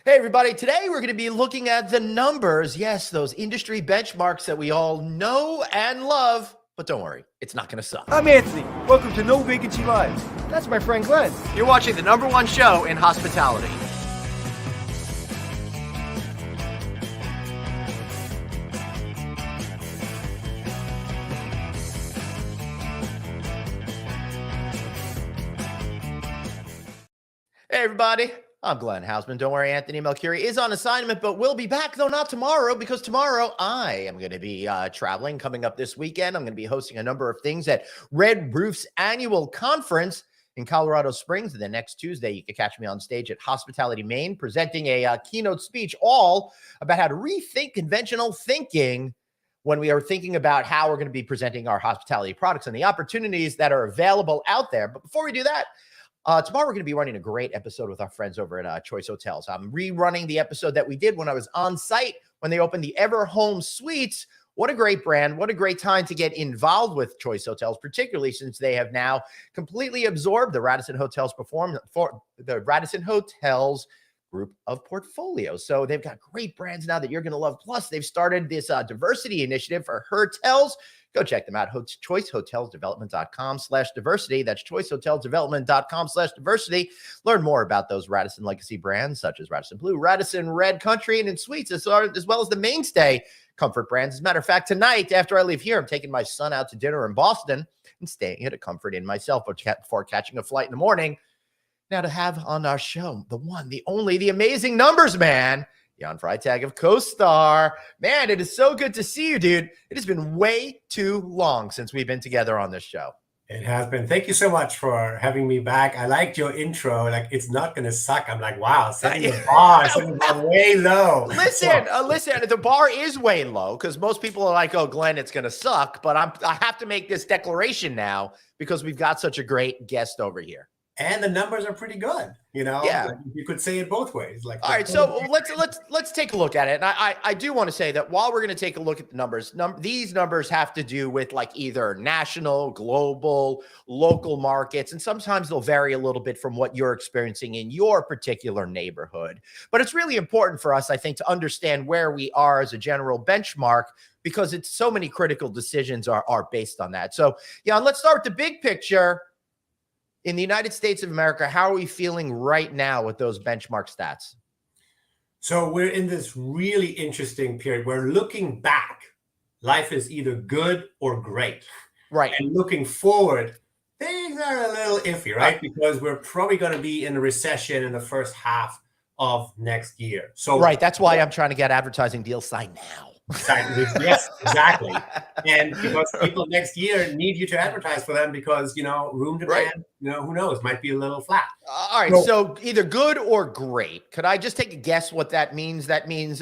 Hey, everybody. Today, we're going to be looking at the numbers. Yes, those industry benchmarks that we all know and love. But don't worry, it's not going to suck. I'm Anthony. Welcome to No Vacancy Live. That's my friend Glenn. You're watching the #1 show in hospitality. Hey, everybody. I'm Glenn Hausman. Don't worry, Anthony Melchiori is on assignment, but we'll be back, though not tomorrow, because tomorrow I am going to be traveling. Coming up this weekend, I'm going to be hosting a number of things at Red Roof's annual conference in Colorado Springs. And then next Tuesday, you can catch me on stage at Hospitality Maine, presenting a keynote speech all about how to rethink conventional thinking when we are thinking about how we're going to be presenting our hospitality products and the opportunities that are available out there. But before we do that, tomorrow, we're going to be running a great episode with our friends over at Choice Hotels. I'm rerunning the episode that we did when I was on site when they opened the Everhome Suites. What a great brand. What a great time to get involved with Choice Hotels, particularly since they have now completely absorbed the Radisson Hotels group of portfolios. So they've got great brands now that you're going to love. Plus, they've started this diversity initiative for hotels. Go check them out. choicehotelsdevelopment.com/diversity. That's choicehotelsdevelopment.com/diversity. Learn more about those Radisson legacy brands such as Radisson Blue, Radisson Red Country, and in Suites, as well as the mainstay Comfort brands. As a matter of fact, tonight, after I leave here, I'm taking my son out to dinner in Boston and staying at a Comfort Inn myself before catching a flight in the morning. Now to have on our show, the one, the only, the amazing numbers man, Jan Freitag of CoStar. Man, it is so good to see you, dude. It has been way too long since we've been together on this show. It has been. Thank you so much for having me back. I liked your intro. Like, it's not going to suck. I'm like, wow, setting the bar way low. Listen, the bar is way low because most people are like, oh, Glenn, it's going to suck. But I have to make this declaration now because we've got such a great guest over here. And the numbers are pretty good, you know. Yeah, like, you could say it both ways. Like, all right, so let's take a look at it. And I do want to say that while we're going to take a look at the numbers, these numbers have to do with like either national, global, local markets, and sometimes they'll vary a little bit from what you're experiencing in your particular neighborhood. But it's really important for us, I think, to understand where we are as a general benchmark, because it's so many critical decisions are based on that. So, yeah, let's start with the big picture. In the United States of America, how are we feeling right now with those benchmark stats? So we're in this really interesting period. We're looking back. Life is either good or great. Right. And looking forward, things are a little iffy, right? Because we're probably going to be in a recession in the first half of next year. So right. That's why I'm trying to get advertising deals signed now. Yes, exactly. And because people next year need you to advertise for them because, you know, room demand, you know, who knows, might be a little flat. All right. So either good or great. Could I just take a guess what that means? That means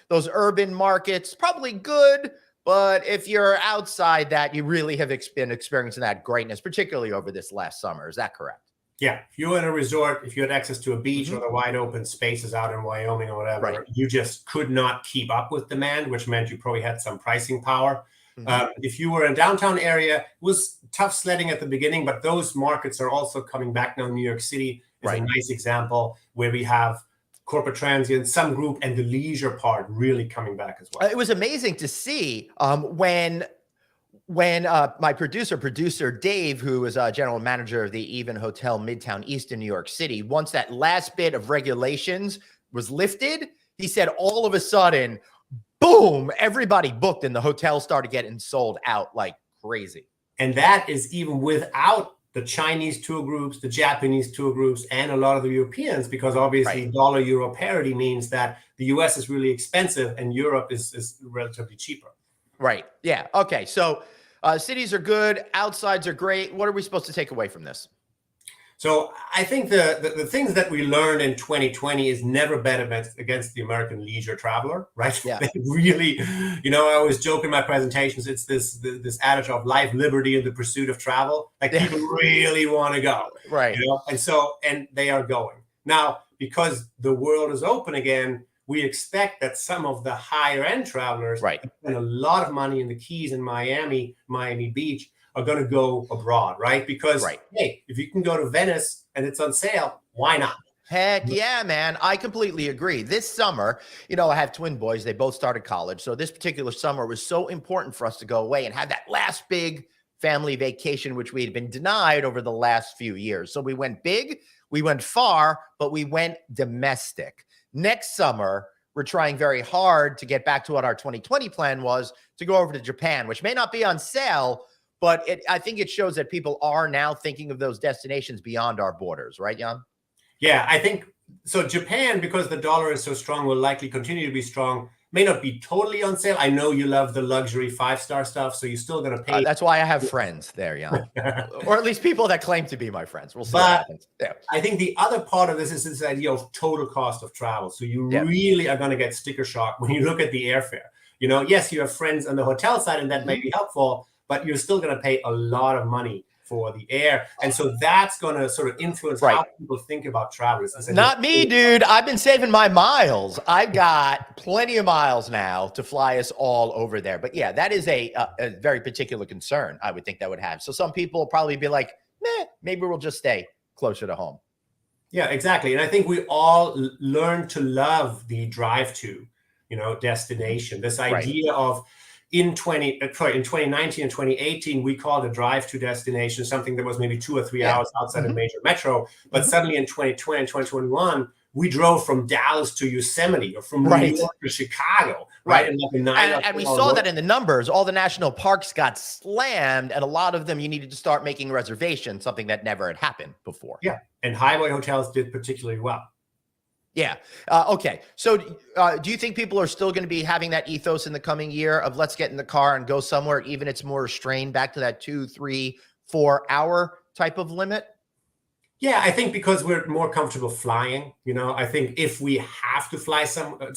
those urban markets, probably good. But if you're outside that, you really have been experiencing that greatness, particularly over this last summer. Is that correct? Yeah. If you're in a resort, if you had access to a beach or the wide open spaces out in Wyoming or whatever, you just could not keep up with demand, which meant you probably had some pricing power. If you were in a downtown area, it was tough sledding at the beginning, but those markets are also coming back now. New York City is a nice example where we have corporate transient, some group, and the leisure part really coming back as well. It was amazing to see when my producer Dave, who is a general manager of the Even Hotel Midtown East in New York City, once that last bit of regulations was lifted, he said all of a sudden, boom, everybody booked and the hotel started getting sold out like crazy. And that is even without the Chinese tour groups, the Japanese tour groups, and a lot of the Europeans, because obviously dollar-euro parity means that the US is really expensive and Europe is relatively cheaper. Right. Yeah. Okay. So cities are good. Outsides are great. What are we supposed to take away from this? So I think the things that we learned in 2020 is never bet against the American leisure traveler, right? Yeah. They really, you know, I always joke in my presentations, it's this adage of life, liberty, and the pursuit of travel. Like people really want to go. Right. You know? And they are going. Now, because the world is open again, we expect that some of the higher end travelers spend a lot of money in the Keys in Miami Beach are going to go abroad, right? Because, hey, if you can go to Venice and it's on sale, why not? Heck yeah, man. I completely agree. This summer, I have twin boys. They both started college. So this particular summer was so important for us to go away and have that last big family vacation, which we had been denied over the last few years. So we went big, we went far, but we went domestic. Next summer, we're trying very hard to get back to what our 2020 plan was, to go over to Japan, which may not be on sale, but I think it shows that people are now thinking of those destinations beyond our borders, right, Jan? Yeah, I think so. Japan, because the dollar is so strong, will likely continue to be strong. May not be totally on sale. I know you love the luxury 5-star stuff, so you're still going to pay. That's why I have friends there, Jan, or at least people that claim to be my friends. We'll see what happens. Yeah. I think the other part of this is this idea of total cost of travel. So you really are going to get sticker shock when you look at the airfare. Yes, you have friends on the hotel side, and that may be helpful, but you're still going to pay a lot of money for the air. And so that's going to sort of influence how people think about travel. Not me, dude. I've been saving my miles. I've got plenty of miles now to fly us all over there. But yeah, that is a very particular concern I would think that would have. So some people will probably be like, maybe we'll just stay closer to home. Yeah, exactly. And I think we all learn to love the drive to, destination. This idea of in 2019 and 2018, we called a drive to destination something that was maybe 2 or 3 hours outside a major metro. But suddenly in 2020 and 2021, we drove from Dallas to Yosemite or from New York to Chicago, right? And we saw that in the numbers. All the national parks got slammed, and a lot of them you needed to start making reservations, something that never had happened before. Yeah, and highway hotels did particularly well. Yeah. Okay. So do you think people are still going to be having that ethos in the coming year of let's get in the car and go somewhere, even it's more restrained, back to that 2, 3, 4 hour type of limit? Yeah, I think because we're more comfortable flying, I think if we have to fly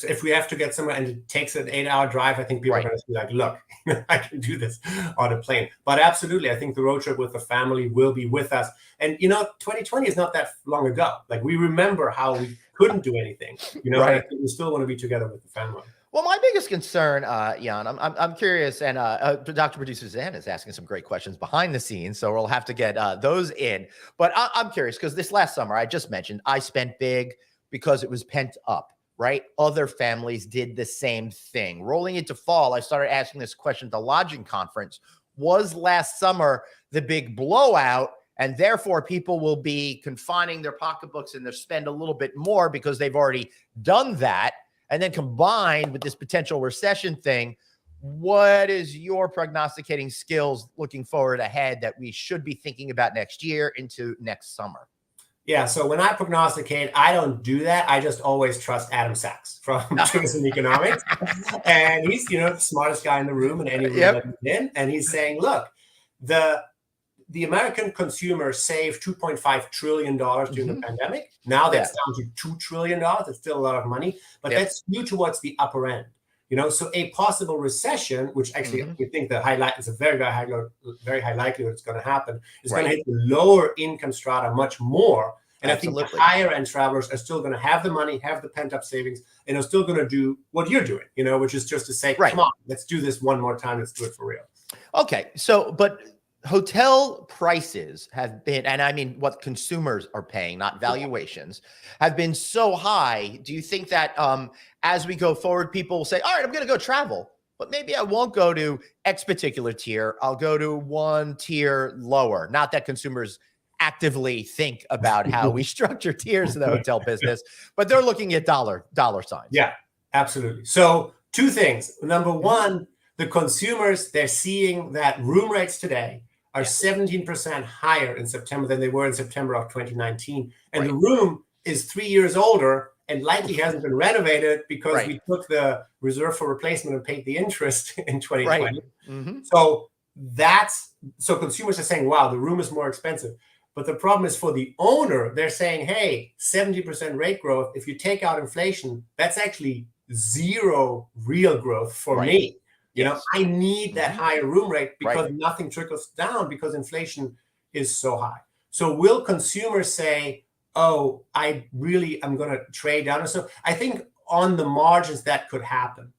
if we have to get somewhere and it takes an 8-hour drive, I think people are going to be like, look, I can do this on a plane. But absolutely, I think the road trip with the family will be with us. And, 2020 is not that long ago. Like, we remember how we couldn't do anything, and I think we still want to be together with the family. Well, my biggest concern, Jan, I'm curious, and Dr. Producer Zan is asking some great questions behind the scenes, so we'll have to get those in. But I'm curious because this last summer, I just mentioned, I spent big because it was pent up, right? Other families did the same thing. Rolling into fall, I started asking this question at the lodging conference. Was last summer the big blowout? And therefore, people will be confining their pocketbooks and they'll spend a little bit more because they've already done that. And then combined with this potential recession thing, what is your prognosticating skills looking forward ahead that we should be thinking about next year into next summer? Yeah, so when I prognosticate, I don't do that. I just always trust Adam Sachs from Tourism Economics. And he's, the smartest guy in the room in any room that he's in. And he's saying, look, the American consumer saved $2.5 trillion during the pandemic. Now that's down to $2 trillion. It's still a lot of money, but that's skewed towards the upper end. So a possible recession, which actually we think the highlight is a very high likelihood it's going to happen, is going to hit the lower income strata much more. And I think the higher end travelers are still going to have the money, have the pent up savings, and are still going to do what you're doing, which is just to say, come on, let's do this one more time. Let's do it for real. Okay. So, but hotel prices have been, and I mean what consumers are paying, not valuations, have been so high. Do you think that as we go forward, people will say, all right, I'm going to go travel, but maybe I won't go to X particular tier. I'll go to one tier lower. Not that consumers actively think about how we structure tiers in the hotel business, but they're looking at dollar signs. Yeah, absolutely. So 2 things. Number one, the consumers, they're seeing that room rates today are 17% higher in September than they were in September of 2019. And the room is 3 years older and likely hasn't been renovated because we took the reserve for replacement and paid the interest in 2020. So consumers are saying, wow, the room is more expensive. But the problem is for the owner, they're saying, hey, 70% rate growth. If you take out inflation, that's actually 0 real growth for me. I need that higher room rate because nothing trickles down because inflation is so high. So will consumers say, oh, I'm going to trade down? So I think on the margins that could happen.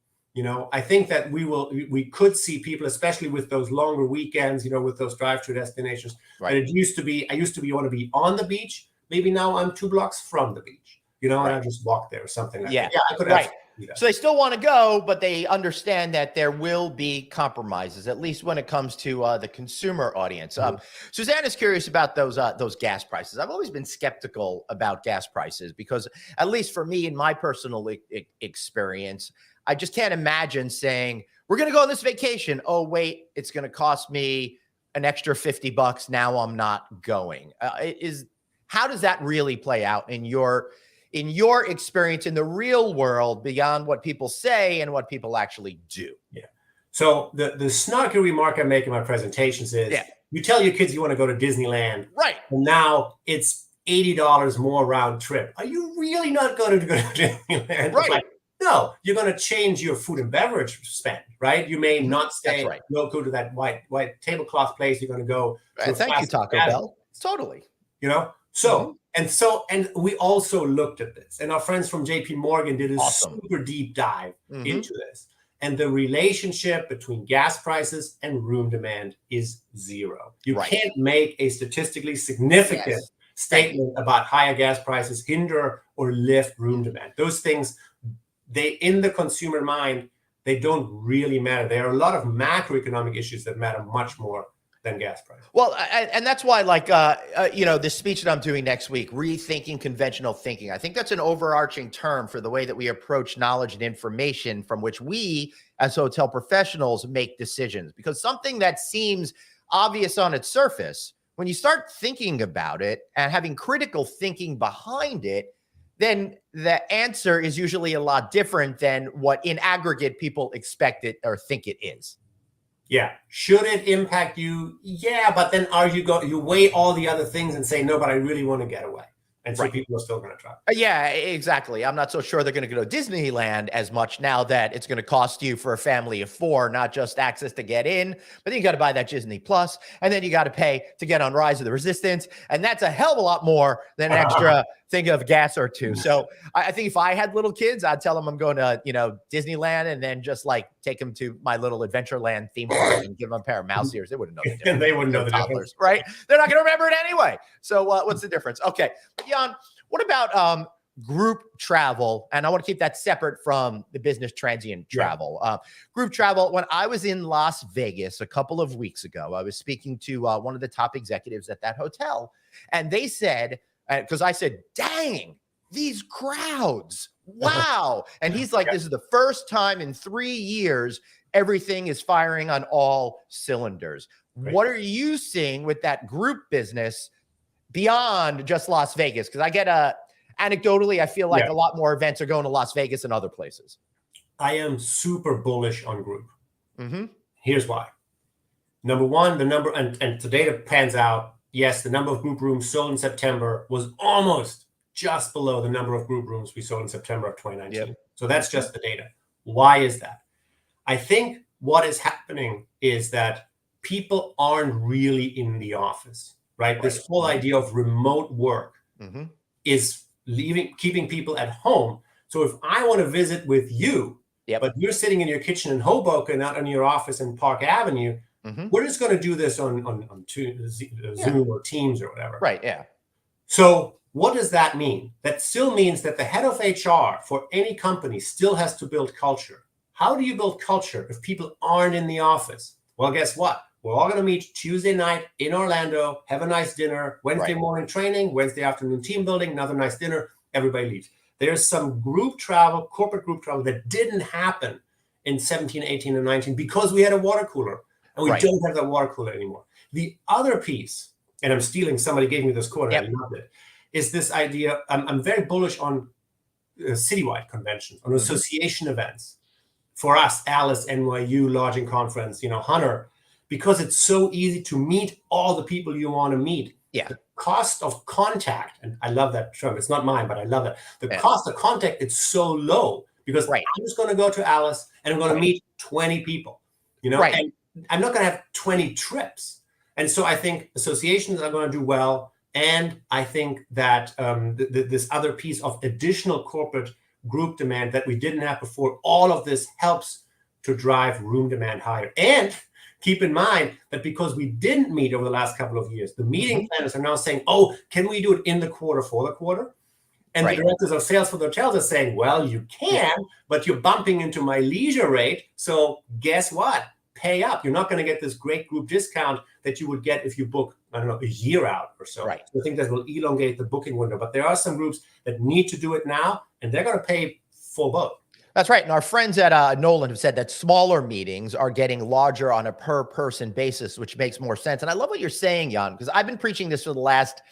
I think that we could see people, especially with those longer weekends, with those drive-through destinations. But I used to be, you want to be on the beach. maybe now I'm 2 blocks from the beach, and I just walk there or something like that. Yeah, I could have. So they still want to go, but they understand that there will be compromises, at least when it comes to the consumer audience. Suzanne is curious about those gas prices. I've always been skeptical about gas prices because, at least for me, in my personal experience, I just can't imagine saying, we're going to go on this vacation. Oh, wait, it's going to cost me an extra $50. Now I'm not going. How does that really play out in your experience in the real world, beyond what people say and what people actually do? Yeah. So the snarky remark I make in my presentations is, you tell your kids you want to go to Disneyland, right? And now it's $80 more round trip. Are you really not going to go to Disneyland? Right. Like, no, you're going to change your food and beverage spend, right? You may not stay, go to that white tablecloth place. You're going to go. Thank you, Taco Bell. Totally. And we also looked at this, and our friends from JP Morgan did a super deep dive into this. And the relationship between gas prices and room demand is zero. You can't make a statistically significant statement about higher gas prices hinder or lift room demand. Those things, in the consumer mind, they don't really matter. There are a lot of macroeconomic issues that matter much more than gas prices. Well, and that's why, this speech that I'm doing next week, rethinking conventional thinking, I think that's an overarching term for the way that we approach knowledge and information from which we, as hotel professionals, make decisions. Because something that seems obvious on its surface, when you start thinking about it and having critical thinking behind it, then the answer is usually a lot different than what in aggregate people expect it or think it is. Yeah. Should it impact you? Yeah. But then you weigh all the other things and say, no, but I really want to get away. And so people are still going to try. Yeah, exactly. I'm not so sure they're going to go to Disneyland as much now that it's going to cost you for a family of 4, not just access to get in, but then you got to buy that Disney Plus, and then you got to pay to get on Rise of the Resistance. And that's a hell of a lot more than an extra thing of gas or two. So I think if I had little kids, I'd tell them I'm going to, Disneyland, and then just take them to my little Adventureland theme park and give them a pair of mouse ears. They wouldn't know the difference. And they wouldn't know the difference. Right? They're not going to remember it anyway. So what's the difference? Okay. Jan, what about group travel? And I want to keep that separate from the business transient travel. Group travel, when I was in Las Vegas a couple of weeks ago, I was speaking to one of the top executives at that hotel, and they said, because I said, dang, these crowds, wow. And he's like, this is the first time in 3 years everything is firing on all cylinders. Right. What are you seeing with that group business beyond just Las Vegas? Because I get anecdotally, I feel like a lot more events are going to Las Vegas than other places. I am super bullish on group. Here's why. Number one, the number, and the data pans out. Yes, the number of group rooms sold in September was almost just below the number of group rooms we sold in September of 2019. Yep. So that's just the data. Why is that? I think what is happening is that people aren't really in the office, right? This whole idea of remote work is keeping people at home. So if I want to visit with you, but you're sitting in your kitchen in Hoboken, not in your office in Park Avenue, we're just going to do this on Zoom or Teams or whatever. Right, yeah. So what does that mean? That still means that the head of HR for any company still has to build culture. How do you build culture if people aren't in the office? Well, guess what? We're all going to meet Tuesday night in Orlando, have a nice dinner, Wednesday morning training, Wednesday afternoon team building, another nice dinner, everybody leaves. There's some group travel, corporate group travel that didn't happen in 17, 18, and 19 because we had a water cooler. And we don't have that water cooler anymore. The other piece, and I'm stealing, somebody gave me this quote, and I loved it, is this idea. I'm very bullish on citywide conventions, on association events. For us, Alice, NYU, Lodging Conference, Hunter, because it's so easy to meet all the people you want to meet. Yeah. The cost of contact, and I love that term. It's not mine, but I love it. The cost of contact, it's so low because I'm just going to go to Alice and I'm going to meet 20 people, and I'm not going to have 20 trips. And so I think associations are going to do well. And I think that this other piece of additional corporate group demand that we didn't have before, all of this helps to drive room demand higher. And keep in mind that because we didn't meet over the last couple of years, the meeting planners are now saying, oh, can we do it in the quarter for the quarter? And the directors of sales for the hotels are saying, well, you can, but you're bumping into my leisure rate. So guess what? Pay up. You're not going to get this great group discount that you would get if you book, I don't know, a year out or so. Right. So I think that will elongate the booking window. But there are some groups that need to do it now, and they're going to pay full boat. That's right. And our friends at Nolan have said that smaller meetings are getting larger on a per person basis, which makes more sense. And I love what you're saying, Jan, because I've been preaching this for the last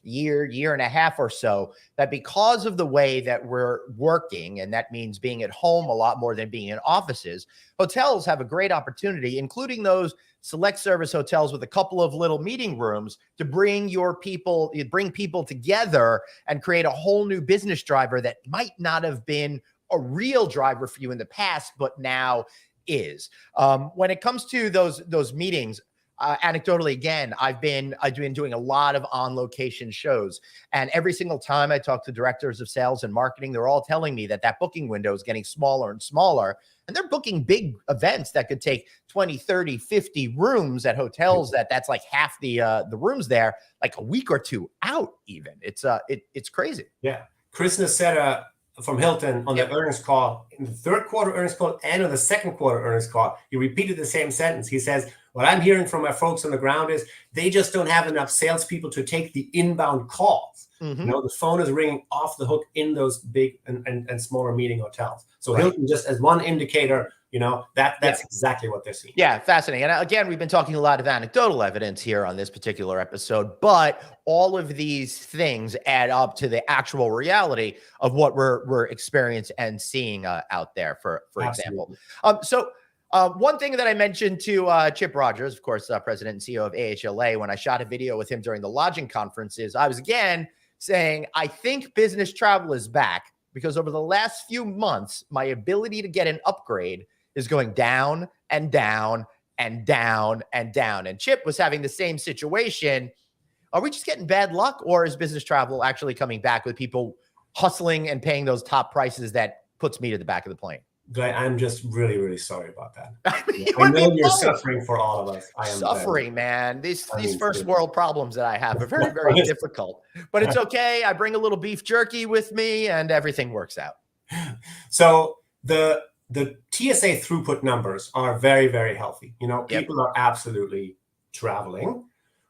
year and a half or so, that because of the way that we're working, and that means being at home a lot more than being in offices, hotels have a great opportunity, including those select service hotels with a couple of little meeting rooms, to bring people together and create a whole new business driver that might not have been a real driver for you in the past, but now is. When it comes to those meetings, anecdotally, again, I've been doing a lot of on-location shows, and every single time I talk to directors of sales and marketing, they're all telling me that booking window is getting smaller and smaller, and they're booking big events that could take 20, 30, 50 rooms at hotels that's like half the rooms there, like a week or two out even. It's crazy. Yeah. Krishna said from Hilton on the earnings call, in the third quarter earnings call and on the second quarter earnings call, he repeated the same sentence. He says, what I'm hearing from my folks on the ground is they just don't have enough salespeople to take the inbound calls. You know, the phone is ringing off the hook in those big and smaller meeting hotels. So Hilton, just as one indicator, you know, that's exactly what they're seeing. Yeah, fascinating. And again, we've been talking a lot of anecdotal evidence here on this particular episode, but all of these things add up to the actual reality of what we're experiencing and seeing out there, for example. So one thing that I mentioned to Chip Rogers, of course, president and CEO of AHLA, when I shot a video with him during the lodging conferences, I was again saying, I think business travel is back, because over the last few months, my ability to get an upgrade is going down and down and down and down. And Chip was having the same situation. Are we just getting bad luck, or is business travel actually coming back with people hustling and paying those top prices that puts me to the back of the plane? Guy, I'm just really, really sorry about that. I know you're suffering for all of us. I am suffering, man. These first world problems that I have are very, very difficult. But it's okay. I bring a little beef jerky with me, and everything works out. So the TSA throughput numbers are very, very healthy. You know, people are absolutely traveling.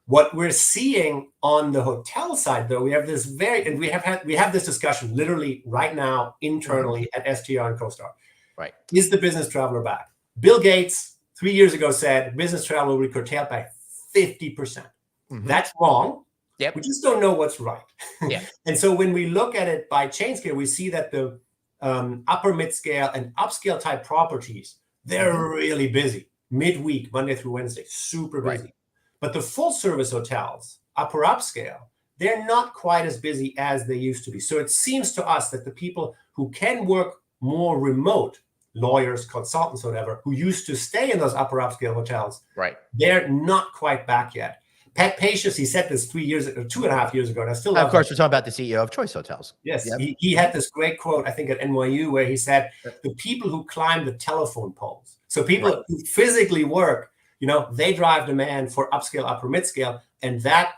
What we're seeing on the hotel side, though, we have this we have this discussion literally right now internally at STR and CoStar. Right. Is the business traveler back? Bill Gates 3 years ago said business travel will be curtailed by 50%. That's wrong. Yep. We just don't know what's right. Yeah. And so when we look at it by chain scale, we see that the upper mid-scale and upscale type properties, they're really busy. Midweek, Monday through Wednesday, super busy. Right. But the full service hotels, upper upscale, they're not quite as busy as they used to be. So it seems to us that the people who can work more remote, lawyers, consultants, whatever, who used to stay in those upper upscale hotels, right, they're not quite back yet. Pat Pacious, he said this 3 years ago, 2.5 years ago, and I still love of course, we're talking about the CEO of Choice Hotels. Yes, he had this great quote, I think, at NYU, where he said, the people who climb the telephone poles, so people who physically work, you know, they drive demand for upscale, upper mid-scale, and that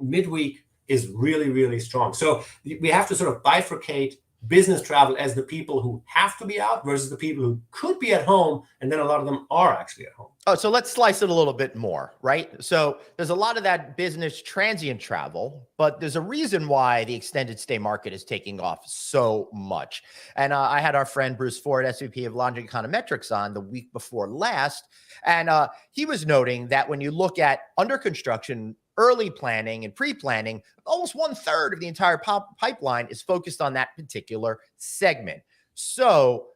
midweek is really, really strong. So we have to sort of bifurcate business travel as the people who have to be out versus the people who could be at home, and then a lot of them are actually at home. Oh, so let's slice it a little bit more, right? So there's a lot of that business transient travel, but there's a reason why the extended stay market is taking off so much. And I had our friend Bruce Ford, SVP of Lodging Econometrics, on the week before last, and he was noting that when you look at under construction, early planning and pre-planning, almost 1/3 of the entire pipeline is focused on that particular segment. So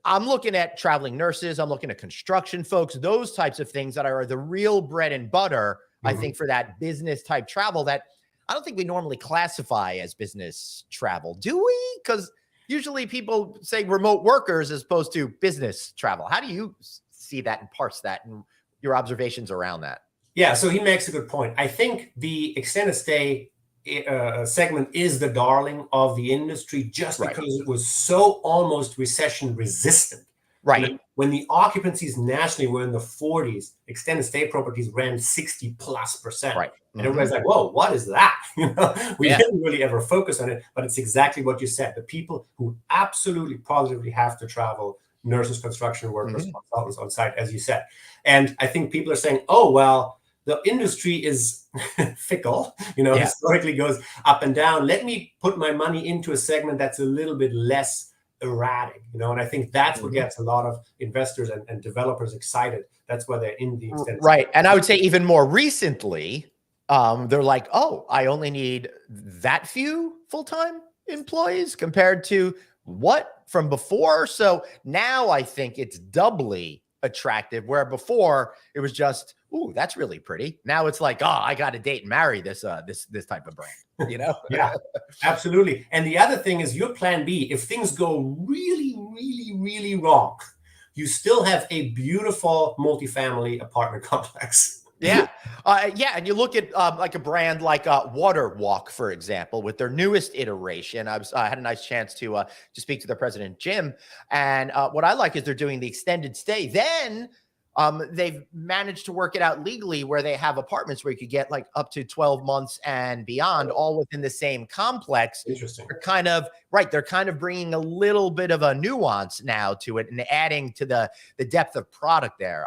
I'm looking at traveling nurses, I'm looking at construction folks, those types of things that are the real bread and butter, I think, for that business type travel that I don't think we normally classify as business travel. Do we? Because usually people say remote workers as opposed to business travel. How do you see that and parse that and your observations around that? Yeah, so he makes a good point. I think the extended stay segment is the darling of the industry just because it was so almost recession resistant. Right. When the occupancies nationally were in the 40s, extended stay properties ran 60+%. Right. And everybody's like, whoa, what is that? We Yeah. didn't really ever focus on it, but it's exactly what you said. The people who absolutely positively have to travel, nurses, construction workers, consultants on site, as you said. And I think people are saying, oh, well, the industry is fickle, historically goes up and down. Let me put my money into a segment that's a little bit less erratic, and I think that's what gets a lot of investors and developers excited. That's why they're in the extended right. And I would say even more recently, they're like, oh, I only need that few full-time employees compared to what from before. So now I think it's doubly attractive, where before it was just, ooh, that's really pretty. Now it's like, oh, I got to date and marry this type of brand, Yeah, absolutely. And the other thing is your plan B. If things go really, really, really wrong, you still have a beautiful multifamily apartment complex. Yeah. And you look at like a brand like Water Walk, for example, with their newest iteration. I had a nice chance to speak to their president, Jim. And what I like is they're doing the extended stay. Then they've managed to work it out legally where they have apartments where you could get like up to 12 months and beyond, all within the same complex. Interesting. They're kind of right. They're kind of bringing a little bit of a nuance now to it and adding to the depth of product there.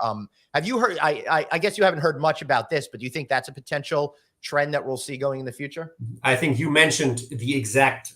Have you heard, I guess you haven't heard much about this, but do you think that's a potential trend that we'll see going in the future? I think you mentioned the exact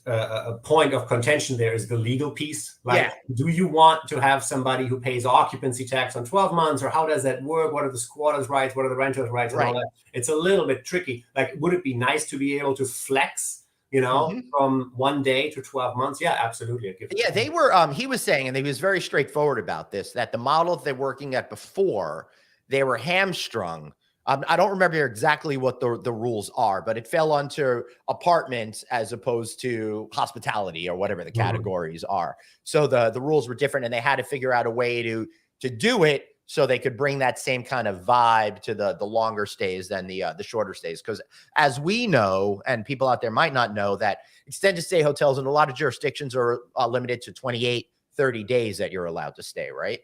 point of contention there is the legal piece. Like, do you want to have somebody who pays occupancy tax on 12 months, or how does that work? What are the squatters' rights? What are the renters' rights? And all that? It's a little bit tricky. Like, would it be nice to be able to flex, from 1 day to 12 months? Yeah, absolutely. They were, he was saying, and he was very straightforward about this, that the model that they're working at before, they were hamstrung. I don't remember exactly what the rules are, but it fell onto apartments as opposed to hospitality or whatever the categories are. So the rules were different, and they had to figure out a way to do it so they could bring that same kind of vibe to the longer stays than the shorter stays. Because as we know, and people out there might not know, that extended stay hotels in a lot of jurisdictions are limited to 28, 30 days that you're allowed to stay, right?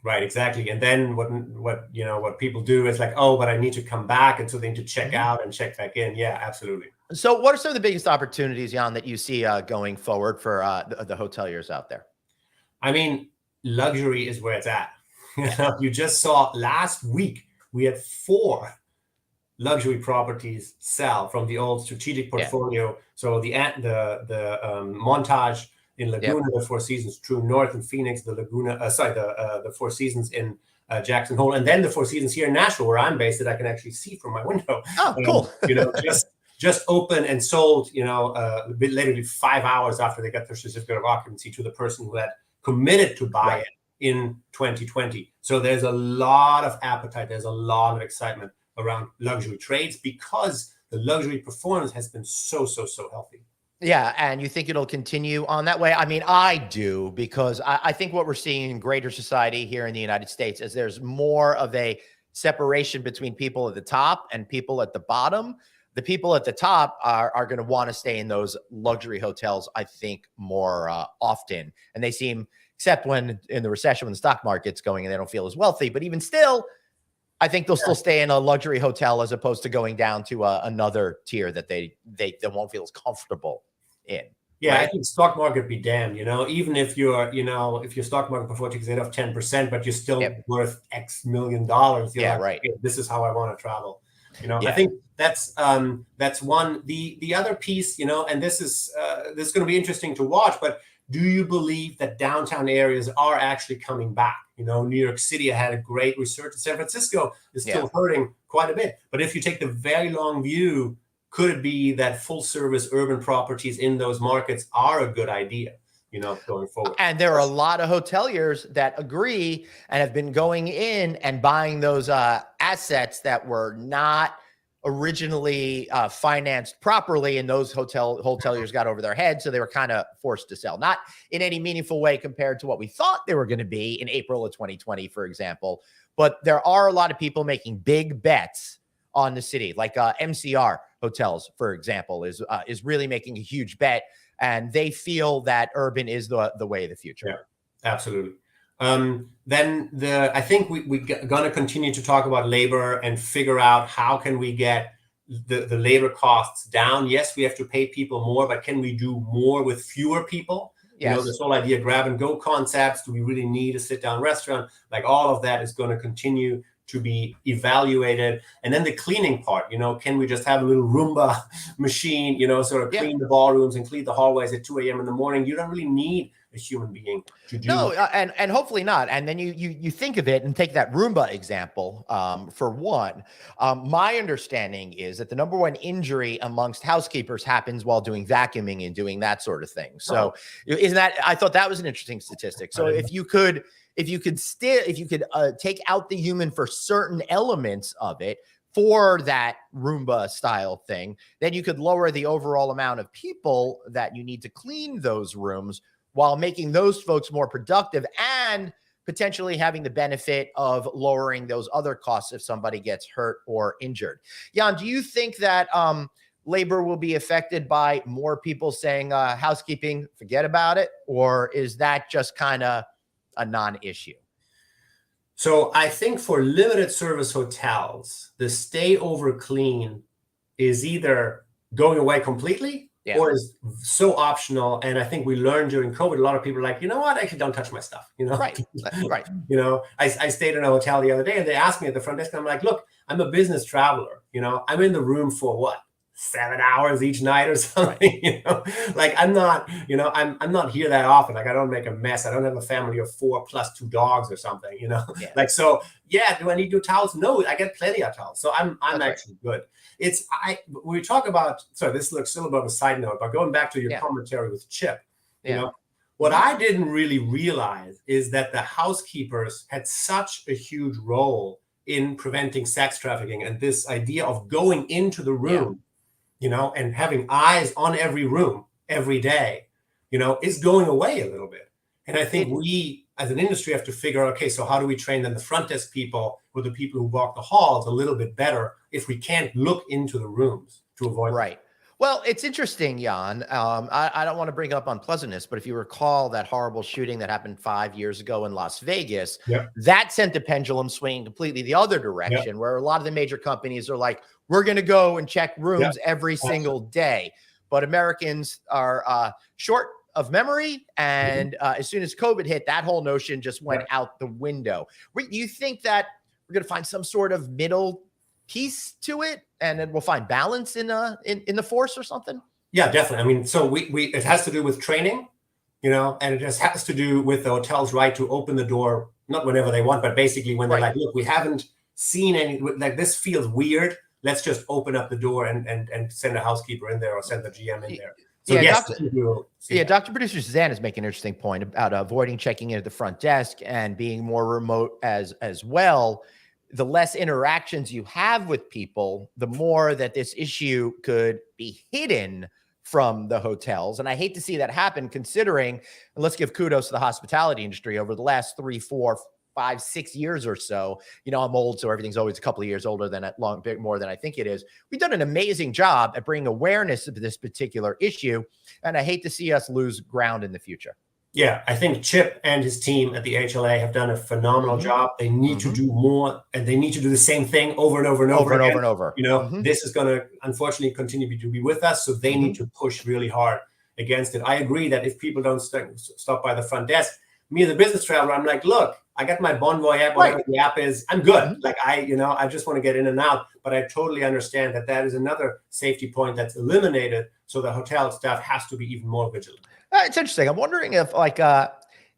Right, exactly. And then what people do is like, oh, but I need to come back, and so they need to check out and check back in. Yeah, absolutely. So what are some of the biggest opportunities, Jan, that you see going forward for the hoteliers out there? I mean, luxury is where it's at. You just saw last week we had 4 luxury properties sell from the old strategic portfolio. So the Montage in Laguna, the Four Seasons True North in Phoenix, the Four Seasons in Jackson Hole, and then the Four Seasons here in Nashville, where I'm based, that I can actually see from my window. Oh, cool. Just open and sold, literally 5 hours after they got their certificate of occupancy to the person who had committed to buy it in 2020. So there's a lot of appetite. There's a lot of excitement around luxury trades because the luxury performance has been so healthy. Yeah, and you think it'll continue on that way? I mean, I do, because I think what we're seeing in greater society here in the United States is there's more of a separation between people at the top and people at the bottom. The people at the top are going to want to stay in those luxury hotels, I think, more often. And they seem, except when in the recession, when the stock market's going and they don't feel as wealthy. But even still, I think they'll still stay in a luxury hotel as opposed to going down to another tier that they won't feel as comfortable in. Yeah, right? I think stock market be damned, even if if your stock market before takes it off 10%, but you're still worth X million dollars. Yeah, right. Hey, this is how I want to travel. I think that's one. The other piece, and this is going to be interesting to watch, but do you believe that downtown areas are actually coming back? New York City had a great resurgence. San Francisco is still hurting quite a bit. But if you take the very long view, could it be that full service urban properties in those markets are a good idea, going forward? And there are a lot of hoteliers that agree and have been going in and buying those assets that were not originally financed properly, and those hoteliers got over their head, so they were kind of forced to sell. Not in any meaningful way compared to what we thought they were going to be in April of 2020, for example. But there are a lot of people making big bets on the city, like MCR Hotels, for example, is really making a huge bet, and they feel that urban is the way of the future. Yeah, absolutely. then I think we're going to continue to talk about labor and figure out how can we get the labor costs down. Yes, we have to pay people more, but can we do more with fewer people? Yes. You know, this whole idea, grab and go concepts. Do we really need a sit down restaurant? Like all of that is going to continue to be evaluated. And then the cleaning part, you know, can we just have a little Roomba machine, you know, sort of clean the ballrooms and clean the hallways at 2 a.m. in the morning? You don't really need a human being to do and hopefully not. And then you think of it and take that Roomba example for one. My understanding is that the number one injury amongst housekeepers happens while doing vacuuming and doing that sort of thing. So isn't that, I thought that was an interesting statistic. So if you could take out the human for certain elements of it for that Roomba style thing, then you could lower the overall amount of people that you need to clean those rooms while making those folks more productive and potentially having the benefit of lowering those other costs if somebody gets hurt or injured. Jan, do you think that labor will be affected by more people saying housekeeping, forget about it? Or is that just kind of a non-issue? So I think for limited service hotels, the stay over clean is either going away completely or is so optional. And I think we learned during COVID, a lot of people are like, you know what, actually don't touch my stuff, you know? Right. You know, I stayed in a hotel the other day and they asked me at the front desk, and I'm like, look, I'm a business traveler, you know, I'm in the room for what? 7 hours each night or something, you know, like I'm not, you know, I'm not here that often. Like I don't make a mess. I don't have a family of 4 plus 2 dogs or something, you know, like, so yeah. Do I need new towels? No, I get plenty of towels. So I'm actually good. When we talk about, sorry, this looks still about a side note, but going back to your commentary with Chip, you know, what I didn't really realize is that the housekeepers had such a huge role in preventing sex trafficking and this idea of going into the room, you know, and having eyes on every room every day, you know, is going away a little bit. And I think we as an industry have to figure out, okay, so how do we train then the front desk people or the people who walk the halls a little bit better if we can't look into the rooms to avoid that? Well, it's interesting, Jan. I don't want to bring up unpleasantness, but if you recall that horrible shooting that happened 5 years ago in Las Vegas, that sent the pendulum swinging completely the other direction, where a lot of the major companies are like, we're going to go and check rooms every single day. But Americans are short of memory. And as soon as COVID hit, that whole notion just went out the window. Do you think that we're going to find some sort of middle piece to it and then we'll find balance in the force or something? Yeah, definitely. I mean, so it has to do with training, you know, and it just has to do with the hotel's right to open the door, not whenever they want, but basically when they're like, look, we haven't seen any, like this feels weird. Let's just open up the door and send a housekeeper in there or send the GM in there. So Dr. Producer Suzanne is making an interesting point about avoiding checking in at the front desk and being more remote as well. The less interactions you have with people, the more that this issue could be hidden from the hotels. And I hate to see that happen, considering, and let's give kudos to the hospitality industry over the last 3, 4, 5, 6 years or so. You know, I'm old, so everything's always a couple of years older than a bit more than I think it is. We've done an amazing job at bringing awareness of this particular issue. And I hate to see us lose ground in the future. Yeah, I think Chip and his team at the HLA have done a phenomenal job. They need to do more, and they need to do the same thing over and over and over again. You know, this is going to unfortunately continue to be with us, so they need to push really hard against it. I agree that if people don't stop by the front desk, me as a business traveler, I'm like, look, I got my Bonvoy app, whatever the app is, I'm good. Like I just want to get in and out. But I totally understand that is another safety point that's eliminated. So the hotel staff has to be even more vigilant. It's interesting. I'm wondering if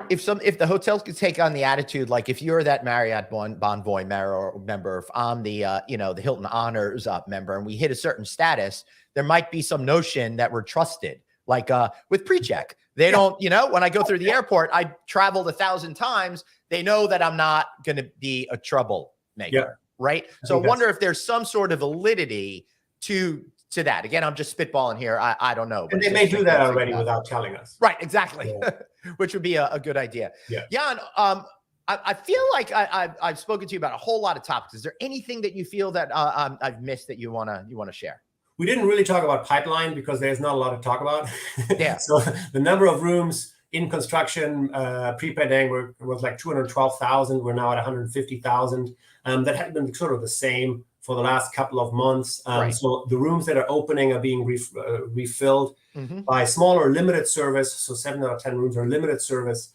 if the hotels could take on the attitude, like if you're that Marriott Bonvoy member, if I'm the the Hilton Honors member, and we hit a certain status, there might be some notion that we're trusted. Like with PreCheck, they don't. You know, when I go through the airport, I traveled 1,000 times. They know that I'm not going to be a troublemaker, right? So I wonder if there's some sort of validity to that. Again, I'm just spitballing here. I don't know. And they may do that already without telling us. Right, exactly. Which would be a good idea. Yeah. Jan, I feel like I've spoken to you about a whole lot of topics. Is there anything that you feel that I've missed that you wanna share? We didn't really talk about pipeline because there's not a lot to talk about. Yeah. So the number of rooms in construction pre-pandemic was like 212,000. We're now at 150,000. That had been sort of the same for the last couple of months. So the rooms that are opening are being refilled by smaller limited service. So 7 out of 10 rooms are limited service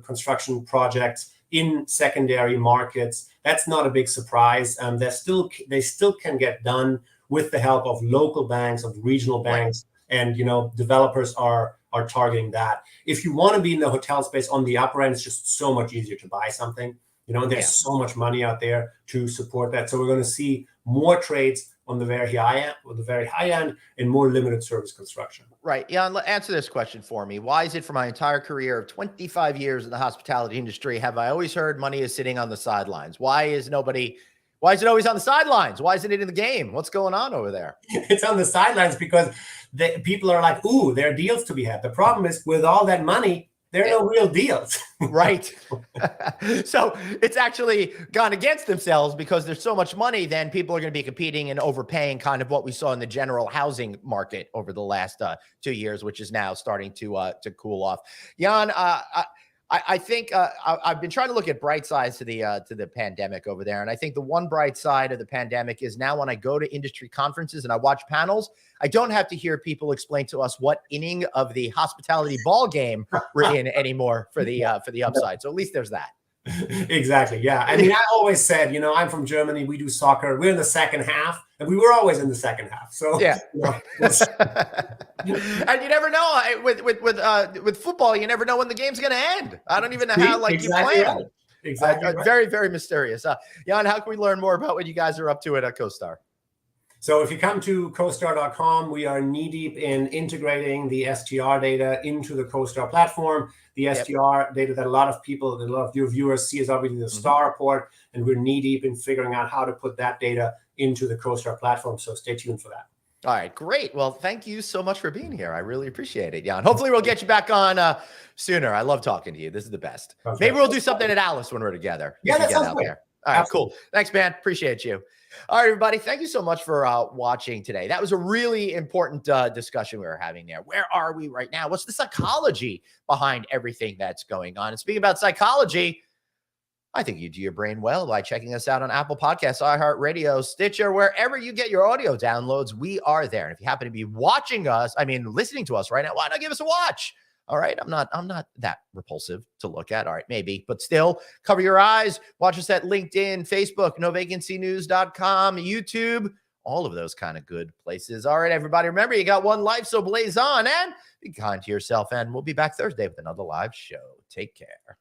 construction projects in secondary markets. That's not a big surprise. They still can get done with the help of local banks, of regional banks, and developers are targeting that. If you want to be in the hotel space on the upper end, it's just so much easier to buy something. And there's so much money out there to support that. So we're going to see more trades on the very high end, and more limited service construction. Right. Jan, answer this question for me. Why is it for my entire career of 25 years in the hospitality industry have I always heard money is sitting on the sidelines? Why is it always on the sidelines? Why isn't it in the game? What's going on over there? It's on the sidelines because people are like, ooh, there are deals to be had. The problem is with all that money, there are no real deals. Right. So it's actually gone against themselves because there's so much money, then people are going to be competing and overpaying, kind of what we saw in the general housing market over the last 2 years, which is now starting to cool off. Jan, I think I've been trying to look at bright sides to the pandemic over there. And I think the one bright side of the pandemic is now when I go to industry conferences and I watch panels, I don't have to hear people explain to us what inning of the hospitality ball game we're in anymore for the upside. So at least there's that. Exactly. Yeah. I mean, I always said, I'm from Germany. We do soccer. We're in the second half, and we were always in the second half. So yeah. And you never know with football. You never know when the game's going to end. I don't even know how you plan. Right. Exactly. Right. Very, very mysterious. Jan, how can we learn more about what you guys are up to at CoStar? So if you come to CoStar.com, we are knee deep in integrating the STR data into the CoStar platform. The STR data that a lot of your viewers see is obviously the STAR report, and we're knee deep in figuring out how to put that data into the CoStar platform. So stay tuned for that. All right, great. Well, thank you so much for being here. I really appreciate it, Jan. Hopefully we'll get you back on sooner. I love talking to you. This is the best. Maybe we'll do something at Alice when we're together. Yeah, that sounds great. All right, cool. Thanks, man. Appreciate you. All right, everybody. Thank you so much for watching today. That was a really important discussion we were having there. Where are we right now? What's the psychology behind everything that's going on? And speaking about psychology, I think you do your brain well by checking us out on Apple Podcasts, iHeartRadio, Stitcher, wherever you get your audio downloads. We are there. And if you happen to be listening to us right now, why not give us a watch? All right. I'm not that repulsive to look at. All right. Maybe, but still cover your eyes. Watch us at LinkedIn, Facebook, novacancynews.com, YouTube, all of those kind of good places. All right, everybody. Remember, you got one life, so blaze on and be kind to yourself. And we'll be back Thursday with another live show. Take care.